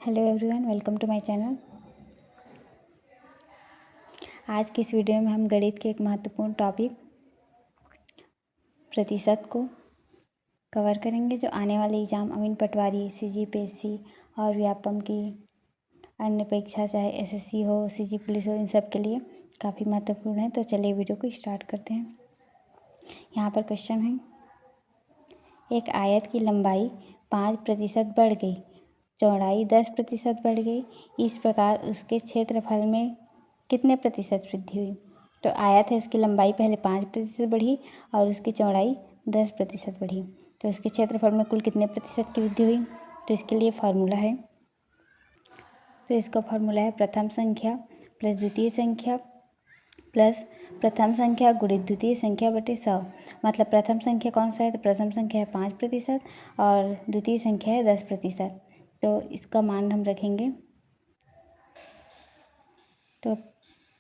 Hello everyone, welcome to my channel. आज की इस वीडियो में हम गणित के एक महत्वपूर्ण टॉपिक प्रतिशत को कवर करेंगे, जो आने वाले एग्ज़ाम अमीन पटवारी, CGPSC और व्यापम की अन्य परीक्षा चाहे SSC हो, CG पुलिस हो, इन सब के लिए काफ़ी महत्वपूर्ण है। तो चलिए वीडियो को स्टार्ट करते हैं। यहाँ पर क्वेश्चन है, एक आयत की लंबाई 5% बढ़ गई, चौड़ाई 10% बढ़ गई, इस प्रकार उसके क्षेत्रफल में कितने प्रतिशत वृद्धि हुई। तो आयत है, उसकी लंबाई पहले 5% बढ़ी और उसकी चौड़ाई 10% बढ़ी, तो उसके क्षेत्रफल में कुल कितने प्रतिशत की वृद्धि हुई। तो इसके लिए फार्मूला है, तो इसका फार्मूला है प्रथम संख्या प्लस द्वितीय संख्या प्लस प्रथम संख्या गुणित द्वितीय संख्या बटे 100। मतलब प्रथम संख्या कौन सा है, तो प्रथम संख्या है 5% और द्वितीय संख्या है 10%। तो इसका मान हम रखेंगे, तो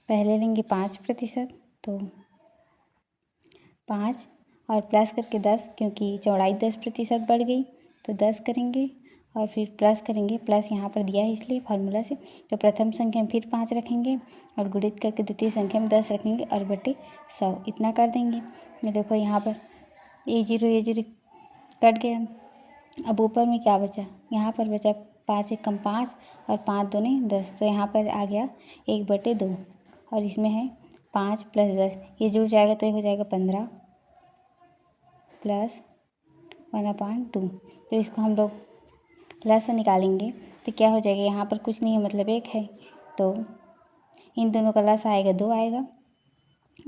पहले लेंगे 5%, तो 5 और प्लस करके 10, क्योंकि चौड़ाई 10% बढ़ गई तो 10 करेंगे और फिर प्लस करेंगे, प्लस यहाँ पर दिया है इसलिए फार्मूला से। तो प्रथम संख्या में फिर 5 रखेंगे और गुणित करके द्वितीय संख्या में 10 रखेंगे और बटे 100 इतना कर देंगे। ये देखो यहाँ पर ये जीरो कट गया। अब ऊपर में क्या बचा, यहाँ पर बचा 5 एकम 5 और 5 दूनी 10, तो यहाँ पर आ गया 1/2 और इसमें है 5 + 10, ये जुड़ जाएगा तो ये हो जाएगा 15 + 1/2। तो इसको हम लोग प्लस से निकालेंगे तो क्या हो जाएगा, यहाँ पर कुछ नहीं है मतलब 1 है, तो इन दोनों का लस आएगा 2 आएगा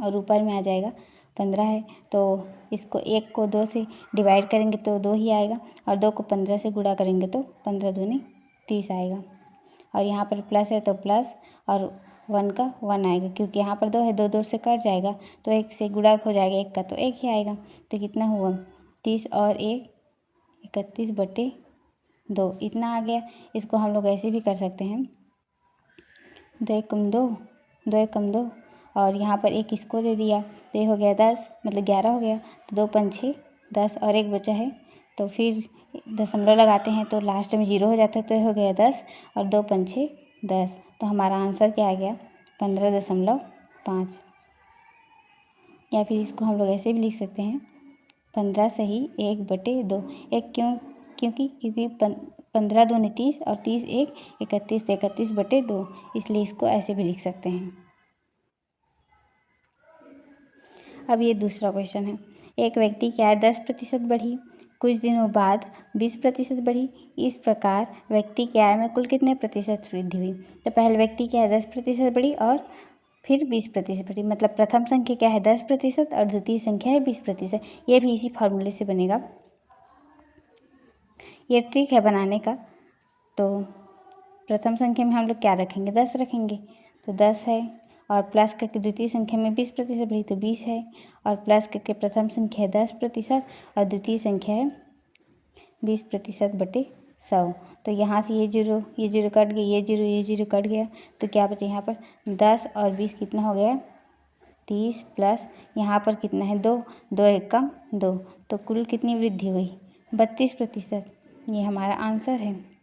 और ऊपर में आ जाएगा 15 है। तो इसको 1 को 2 से डिवाइड करेंगे तो 2 ही आएगा और 2 को 15 से गुणा करेंगे तो 15 दूनी 30 आएगा। और यहाँ पर प्लस है तो प्लस और 1 का 1 आएगा, क्योंकि यहाँ पर 2 है, 2 से कट जाएगा तो 1 से गुणा हो जाएगा, 1 का तो 1 ही आएगा। तो कितना हुआ, 30 और 1 31/2 इतना आ गया। इसको हम लोग ऐसे भी कर सकते हैं, 2 एकम 2, 2 एकम 2 और यहाँ पर 1 इसको दे दिया तो ये हो गया 10, मतलब 11 हो गया। तो 2 पंछी 10 और 1 बचा है, तो फिर दशमलव लगाते हैं तो लास्ट में 0 हो जाता है, तो ये हो गया 10 और 2 पंछी 10। तो हमारा आंसर क्या आ गया, 15.5। या फिर इसको हम लोग ऐसे भी लिख सकते हैं, 15 सही 1/2। एक क्योंकि 15 दूनी 30 और 30 1 31, तो 31/2, इसलिए इसको ऐसे भी लिख सकते हैं। अब ये दूसरा क्वेश्चन है, एक व्यक्ति की आय 10% बढ़ी, कुछ दिनों बाद 20% बढ़ी, इस प्रकार व्यक्ति की आय में कुल कितने प्रतिशत वृद्धि हुई। तो पहले व्यक्ति की आय 10% बढ़ी और फिर 20% बढ़ी, मतलब प्रथम संख्या क्या है 10% और द्वितीय संख्या है 20%। ये भी इसी फार्मूले से बनेगा, ये ट्रिक है बनाने का। तो प्रथम संख्या में हम लोग क्या रखेंगे, 10 रखेंगे, तो 10 है और प्लस करके द्वितीय संख्या में 20% बढ़ी तो 20 है और प्लस करके प्रथम संख्या है 10% और द्वितीय संख्या है 20% बटे 100। तो यहाँ से ये जीरो कट गया, ये जीरो कट गया, तो क्या बचे यहाँ पर 10 और 20 कितना हो गया 30 प्लस यहाँ पर कितना है 2, 2 एकम 2, तो कुल कितनी वृद्धि हुई 32%। ये हमारा आंसर है।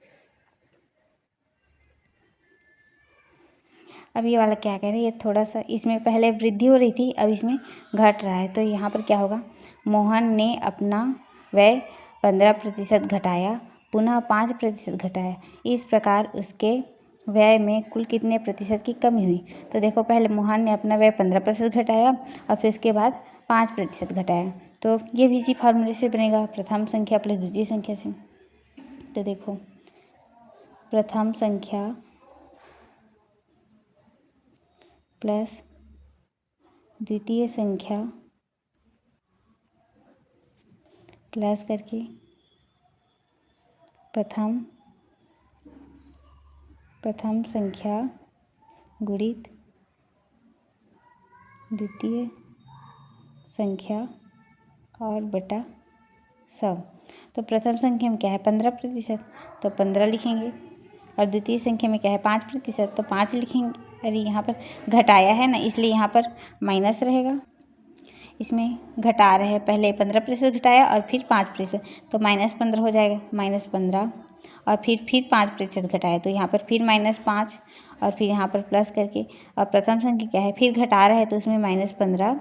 अब ये वाला क्या कह रहे हैं, ये थोड़ा सा इसमें पहले वृद्धि हो रही थी, अब इसमें घट रहा है। तो यहाँ पर क्या होगा, मोहन ने अपना व्यय 15% घटाया, पुनः 5% घटाया, इस प्रकार उसके व्यय में कुल कितने प्रतिशत की कमी हुई। तो देखो पहले मोहन ने अपना व्यय 15% घटाया और फिर उसके बाद 5% घटाया, तो ये भी इसी फार्मूले से बनेगा, प्रथम संख्या प्लस द्वितीय संख्या से। तो देखो प्रथम संख्या प्लस द्वितीय संख्या प्लस करके प्रथम संख्या गुणित द्वितीय संख्या और बटा 100। तो प्रथम संख्या में क्या है 15%, तो 15 लिखेंगे और द्वितीय संख्या में क्या है 5%, तो 5 लिखेंगे। अरे यहाँ पर घटाया है ना, इसलिए यहाँ पर माइनस रहेगा, इसमें घटा रहे हैं, पहले 15% घटाया और फिर 5%, तो -15 हो जाएगा, -15 और फिर 5% घटाया, तो यहाँ पर फिर -5 और फिर यहाँ पर प्लस करके, और प्रथम संख्या क्या है, फिर घटा रहा है तो उसमें -15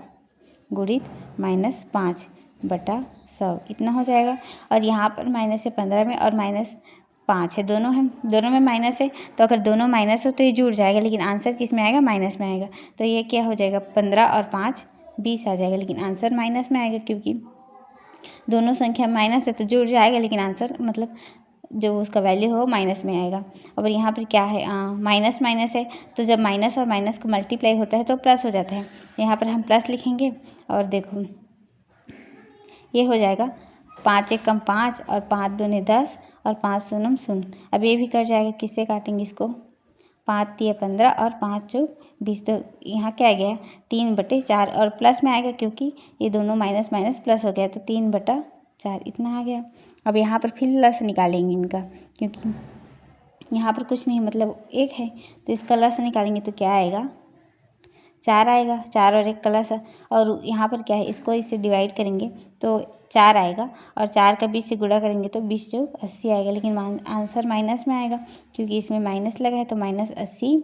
गुणित -5 बटा 100 इतना हो जाएगा। और यहाँ पर माइनस है 15 में और -5 है, दोनों में माइनस है, तो अगर दोनों माइनस हो तो ये जुड़ जाएगा, लेकिन आंसर किस में आएगा, माइनस में आएगा। तो ये क्या हो जाएगा, 15 और 5 20 आ जाएगा, लेकिन आंसर माइनस में आएगा, क्योंकि दोनों संख्या माइनस है तो जुड़ जाएगा, लेकिन आंसर मतलब जो उसका वैल्यू हो माइनस में आएगा। और यहाँ पर क्या है, माइनस माइनस है, तो जब माइनस और माइनस को मल्टीप्लाई होता है तो प्लस हो जाता है। यहाँ पर हम प्लस लिखेंगे और देखो ये हो जाएगा 5 एकम 5 और 5 दूनी 10 और 5 शून्यम 0। अब ये भी कर जाएगा, किससे काटेंगे इसको, 5 तिया 15 और 5 चौक 20, तो यहाँ क्या आ गया 3/4 और प्लस में आएगा क्योंकि ये दोनों माइनस माइनस प्लस हो गया, तो 3/4 इतना आ गया। अब यहाँ पर फिर लस निकालेंगे इनका, क्योंकि यहाँ पर कुछ नहीं मतलब 1 है, तो इसका लस निकालेंगे तो क्या आएगा, 4 आएगा, 4 और 1 का लस है। और यहाँ पर क्या है, इसको इससे डिवाइड करेंगे तो 4 आएगा, और 4 का 20 से गुणा करेंगे तो 20 चौक 80 आएगा, लेकिन आंसर माइनस में आएगा क्योंकि इसमें माइनस लगा है, तो -80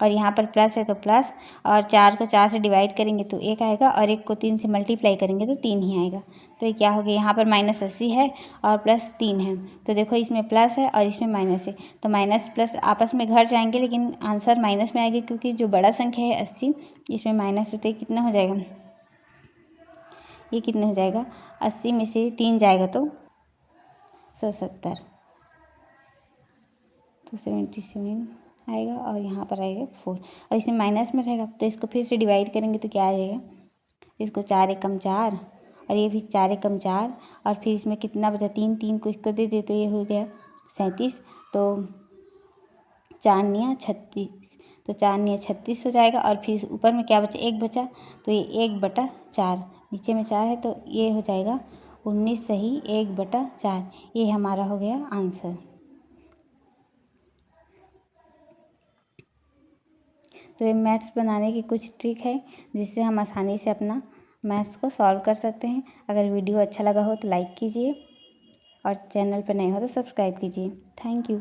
और यहाँ पर प्लस है तो प्लस, और 4 को 4 से डिवाइड करेंगे तो 1 आएगा, और 1 को 3 से मल्टीप्लाई करेंगे तो 3 ही आएगा। तो ये क्या हो गया, यहाँ पर -80 है और +3 है, तो देखो इसमें प्लस है और इसमें माइनस है, तो माइनस प्लस आपस में घट जाएंगे, लेकिन आंसर माइनस में आएगा, क्योंकि जो बड़ा संख्या है 80 इसमें माइनस होते कितना हो जाएगा, ये कितना हो जाएगा, 80 में से 3 जाएगा तो 170, तो 77 आएगा, और यहाँ पर आएगा 4, और इसमें माइनस में रहेगा तो इसको फिर से डिवाइड करेंगे तो क्या आ जाएगा, इसको 4 एकम 4 और ये भी 4 एकम 4, और फिर इसमें कितना बचा, 3 को इसको दे दे तो ये हो गया 37, तो 4 निया 36, तो 4 निया 36 हो जाएगा, और फिर ऊपर में क्या बचा, 1 बचा, तो ये 1/4, नीचे में 4 है तो ये हो जाएगा 19 सही 1/4, ये हमारा हो गया आंसर। तो ये मैथ्स बनाने की कुछ ट्रिक है जिससे हम आसानी से अपना मैथ्स को सॉल्व कर सकते हैं। अगर वीडियो अच्छा लगा हो तो लाइक कीजिए, और चैनल पर नए हो तो सब्सक्राइब कीजिए। Thank you.